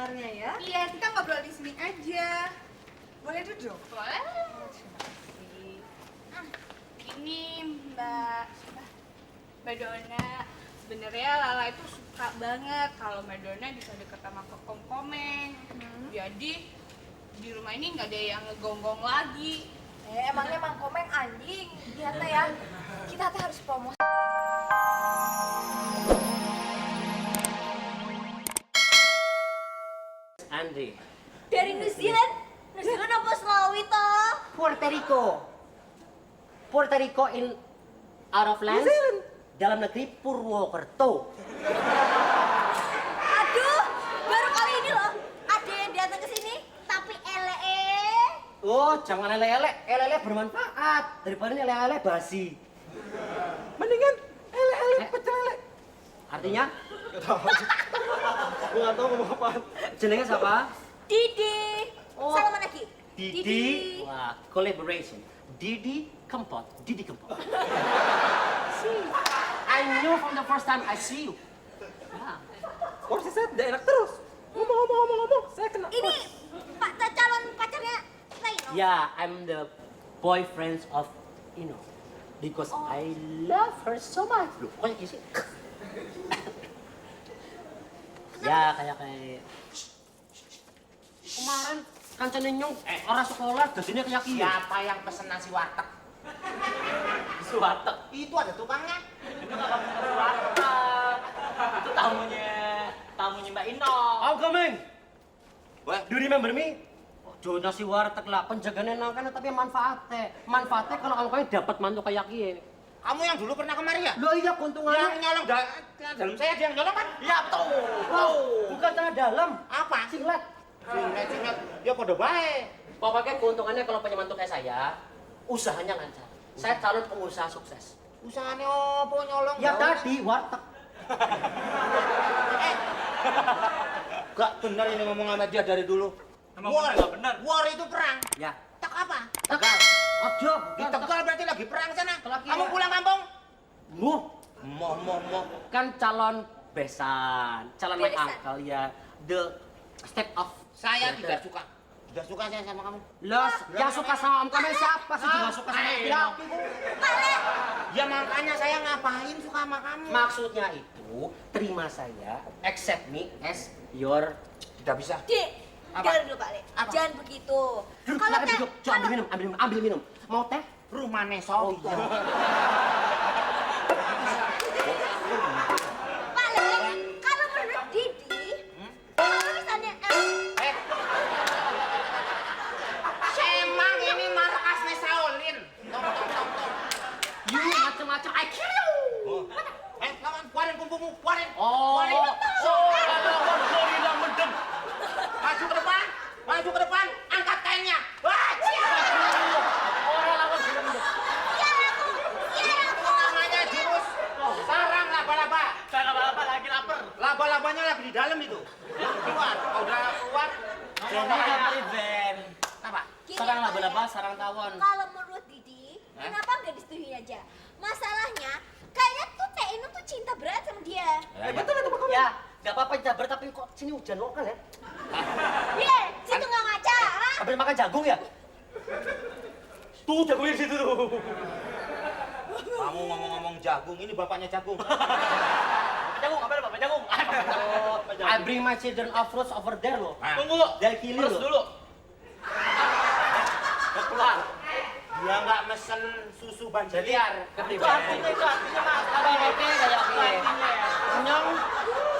kamarnya ya. Iya, kita ngobrol di sini aja. Boleh duduk? Boleh. Oh, terima kasih. Ini Mbak Dona. Sebenarnya Lala itu suka banget kalau Mbak Dona bisa deket sama Kokom Komeng. Jadi di rumah ini nggak ada yang ngegonggong lagi. Emangnya Mang Komeng anjing? Lihat ya, kita tuh harus promosi. Andre. Dari New Zealand? New Zealand apa Selawi toh? Puerto Rico. Puerto Rico in out of land. Dalam negeri Purwokerto. Aduh, baru kali ini loh ada yang datang ke sini, tapi Oh, jangan lele-lele. Lele bermanfaat daripada lele-lele basi. Mendingan lele pecel lele. Artinya? Gak tau. Gue gak tau ngomong apaan. Jenengnya siapa? Didi. Oh. Salaman lagi. Didi. Wah, collaboration. Didi Kempot. Didi Kempot. I knew from the first time I see you. Yeah. Porsi saya tidak enak terus. Ngomong. Saya kena. Ini calon pacarnya Laino. Yeah, I'm the boyfriend of Ino. Because I love her so much. Loh, kok kayak sih? Ya, kayak kemarin kancan nyong orang sekolah jadinya kayak gini. Siapa yang pesen nasi warteg? Nasi warteg. Itu ada tukangnya. Itu nggak kamu nasi warteg. Itu tamunya Mbak Ino. I'm coming. Wah, Do you remember me? Jo nasi warteg lah, penjagaannya nangkanya tapi manfaatnya kalau angkanya dapat mantu kayak gini. kamu yang dulu pernah kemari ya? Loh iya keuntungannya. Yang nyolong dalam saya dia yang nyolong kan? Ya betul. Bukan tanah dalam. Apa? Singlet. Singlet. Ya pada baik. Pokoknya keuntungannya kalau punya mantu kayak saya, usahanya lancar. Saya calon pengusaha sukses. Usahanya apa nyolong? Ya tadi warteg. Gak benar ini ngomong sama dia dari dulu. War, nggak benar. War itu perang. Ya. Tak apa? Tegal. Ojo. Di Tegal berarti lagi perang sana. Lagi Kamu ya. pulang kampung? Muh. Mau. Kan calon besan, calon my Besan. uncle ya. The step of. Saya tidak suka. Tidak suka saya sama kamu. Los, yang suka sama om kamu siapa sih juga suka sama laki-laki? Ya makanya saya ngapain suka sama kamu? Maksudnya itu, terima saya, accept me as your. Tidak bisa. Dik, Apa? jangan dulu Pak Le. Apa? Jangan begitu. Duduk, Kalau silakan duduk. Coba ambil minum. Mau teh? Rumah Neso. Pak Le, kalau menurut Didi, kalau misalnya Semang ini markasnya Shaolin. Tong. You macam-macam, I kill you. Lawan, keluarin kumpulmu, keluarin. Oh, gorila mendem. Maju ke depan, angkat kainnya. Wah, Orang lawan gorila mendem. itu namanya jurus sarang laba-laba. Saya apa lagi lapar. Laba-labanya lagi di dalam itu. Keluar, kalau udah keluar, Jadi apa event? apa? Sarang laba-laba, sarang tawon. kalau menurut Didi, kenapa nggak disetujui aja? Masalahnya, kayaknya tuh Teh Inu tuh cinta berat sama dia. Betul itu Pak. Ya, nggak apa-apa jabar tapi kok sini hujan lokal ya? Iya, situ nggak ngaca. Ha? Habis makan jagung ya? Tuh jagungnya di situ tuh. Kamu ngomong-ngomong jagung, ini bapaknya jagung. Jagung, apa Bapak jagung? I bring my children of fruits over there loh. Tunggu, Dari kili loh. dulu. Pulang. Dia nggak mesen susu banjir liar. Itu artinya mas. Kalau oke kayak gini. Nyong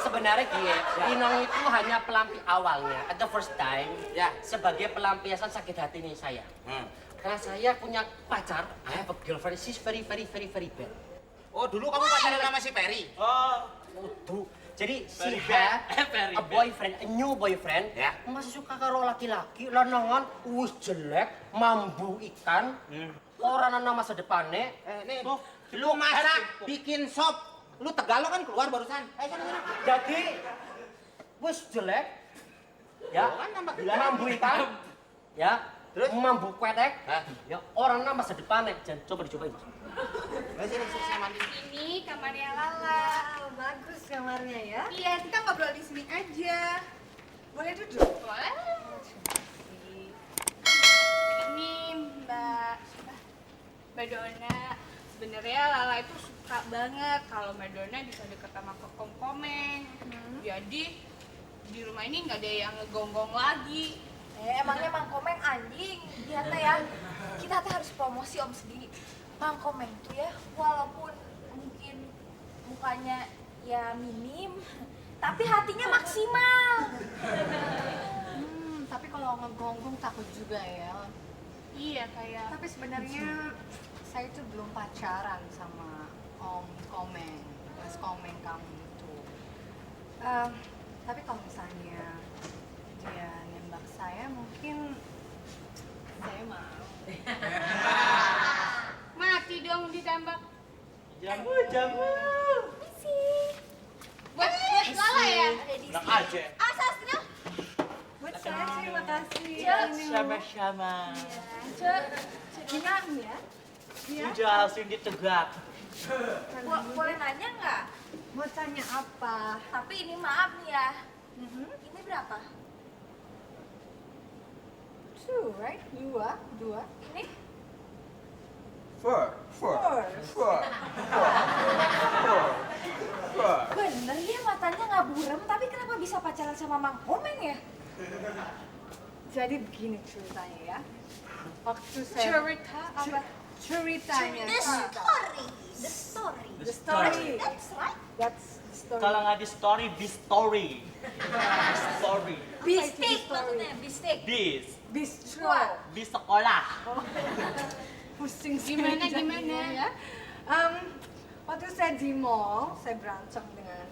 sebenarnya gini. Inong itu hanya pelampias awalnya. At the first time. Ya. Sebagai pelampiasan sakit hati nih saya. Karena saya punya pacar. I have a girlfriend. She's very bad. Oh, dulu kamu pacaran sama si Perry? Tuh. Jadi she had a boyfriend, a new boyfriend. Ya. Masih suka karo laki-laki, lanangan, wis jelek, mambu ikan. Orang nama masa depannya. Nih, lu masak, bikin sop. Lu Tegalog kan keluar barusan. Sana. Jadi wis jelek. Ya. Oh, kan tambah gila. Mambu ikan. Ya. Terus? Mambu kwetek. Hah? Ya orang nama masa depannya. Jangan coba dicobain. Sini, saya mandi. Ini kamarnya Lala. Bagus kamarnya ya. Iya, kita ngobrol di sini aja. Boleh duduk? Boleh. Ini Mbak Dona. Sebenarnya Lala itu suka banget kalau Mbak Dona bisa deket sama Kokom Komeng. Jadi di rumah ini nggak ada yang ngegonggong lagi. Emangnya Mang Komeng anjing. Lihat ya, kita tuh harus promosi Om sendiri. Mang Komeng tuh ya, walaupun mungkin mukanya ya minim, tapi hatinya maksimal. Tapi kalau ngegonggong takut juga ya. Iya kayak. Tapi sebenarnya saya itu belum pacaran sama Om Komeng, Mas Komeng kamu itu. Tapi kalau misalnya dia nembak saya, mungkin saya mau. Mati dong ditembak. Jamu. Buat Lala ya? Enak aja. Asasnya, Buat saya terima kasih. Sama-sama. Gimana ya? Sudah langsung ditegak. boleh nanya nggak? Mau tanya apa? Tapi ini maaf nih ya, ini berapa? Two, right? Dua. Ini? Four. Bener ya matanya nggak buram, tapi kenapa bisa pacaran sama Mang Komeng ya? Jadi begini ceritanya ya. Waktu saya Cerita apa? ceritanya. The story. The story. That's right. That's the story. Kalau nggak di story, be story. Story. Bistik maksudnya, bistik. Bis. Bistro. Di sekolah. Pusing Gimana, sekali gimana? jadinya ya. Waktu saya di mall, saya berantem dengan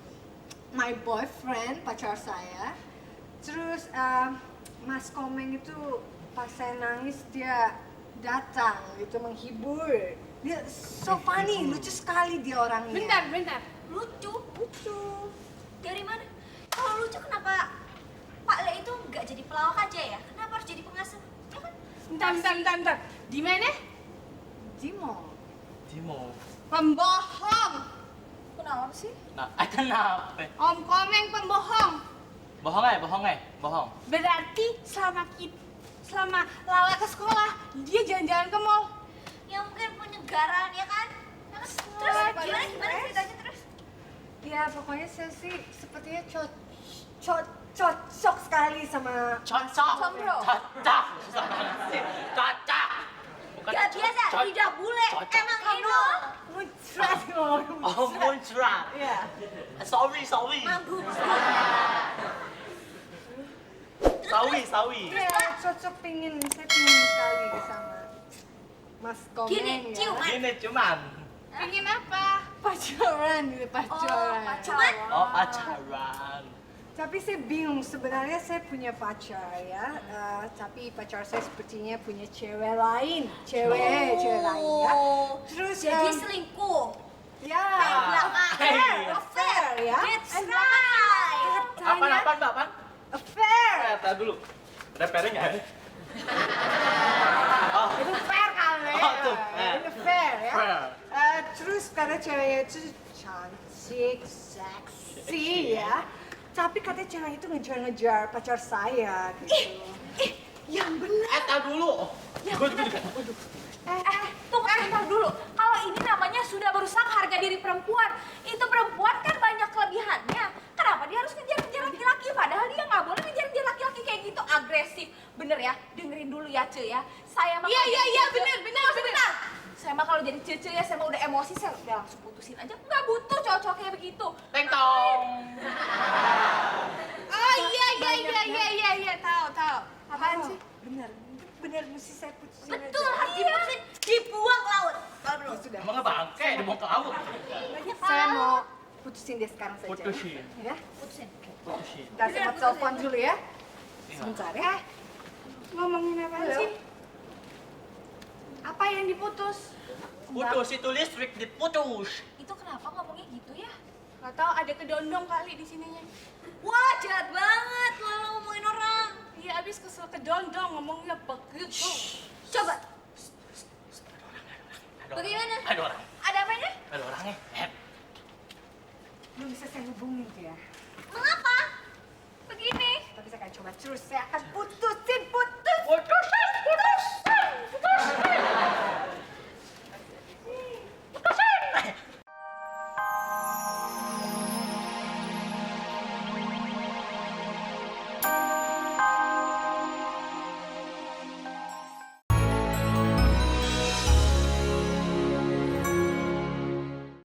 my boyfriend, pacar saya. Terus Mas Komeng itu pas saya nangis dia datang gitu menghibur. Dia so funny, lucu sekali dia orangnya. Bentar. Lucu. Dari mana? Kalau lucu kenapa Pak Le itu nggak jadi pelawak aja ya? Kenapa harus jadi pengasuh? Ya kan? Bentar. Di mana? Di mall. Timo. Pembohong. Kenapa sih? Nah, kenapa? Om Komeng pembohong. Bohong. Berarti selama Lala ke sekolah, dia jalan-jalan ke mall. Ya mungkin penyegaran ya kan? Terus gimana ceritanya terus? Ya pokoknya saya sih sepertinya cocok sekali sama Cocok. Combro. Cocok. Bukan Gak biasa, cocok. lidah bule. Cocok. Emang ini muncrat ngomong. Oh, muncrat. Iya. Sorry. manggung. Sawi. Iya, cocok saya pingin sekali sama Mas Komeng Gini, ya. ciuman. Gini cuman. Pengen apa? Pacaran gitu, pacaran. Cuman Oh, pacaran. Tapi saya bingung, sebenarnya saya punya pacar ya. Tapi pacar saya sepertinya punya cewek lain. Cewek lain ya. Terus jadi selingkuh. ya. Belakang. Affair ya. That's right. Apaan? Affair. Tar dulu. Repairnya nggak ada? Itu fair kali. Oh, tuh. Itu fair ya. Fair. Terus karena ceweknya itu cantik, seksi ya. Tapi katanya cewek itu ngejar-ngejar pacar saya gitu. Yang benar. Tar dulu. Gue juga. Tunggu sebentar dulu. Kalau ini namanya sudah merusak harga diri perempuan. Itu perempuan kan banyak kelebihannya. Kenapa dia harus ngejar-ngejar laki-laki? Padahal dia nggak boleh ngejar-ngejar laki-laki kayak gitu. Agresif. Bener ya? Dengerin dulu ya, Ce ya. Saya mah Iya, bener. Sebentar. Saya mah kalau jadi cece ya, saya mah udah emosi, saya udah langsung putusin aja. Nggak butuh cowok-cowok kayak begitu. Teng tong. Oh iya, tahu. Apaan sih? Bener mesti saya putusin aja. Betul, harus diputusin. Dibuang ke laut. Kalau belum. Sudah. Emang bangke dibawa ke laut. Saya mau putusin dia sekarang saja. Putusin. Ya. Putusin. Ntar saya mau telepon dulu ya. Sebentar ya. Ngomongin apa Halo. sih? Apa yang diputus? Putus itu listrik diputus. Itu kenapa ngomongnya gitu ya? Gak tau, ada kedondong kali di sininya. Wah, jahat banget kalau ngomongin orang. Iya, abis kesel kedondong ngomongnya begitu. Coba. Bagaimana? Ada orang. Ada apanya? Ada orangnya. Belum bisa saya hubungin dia. Mengapa? Begini. Tapi saya akan terus saya akan putusin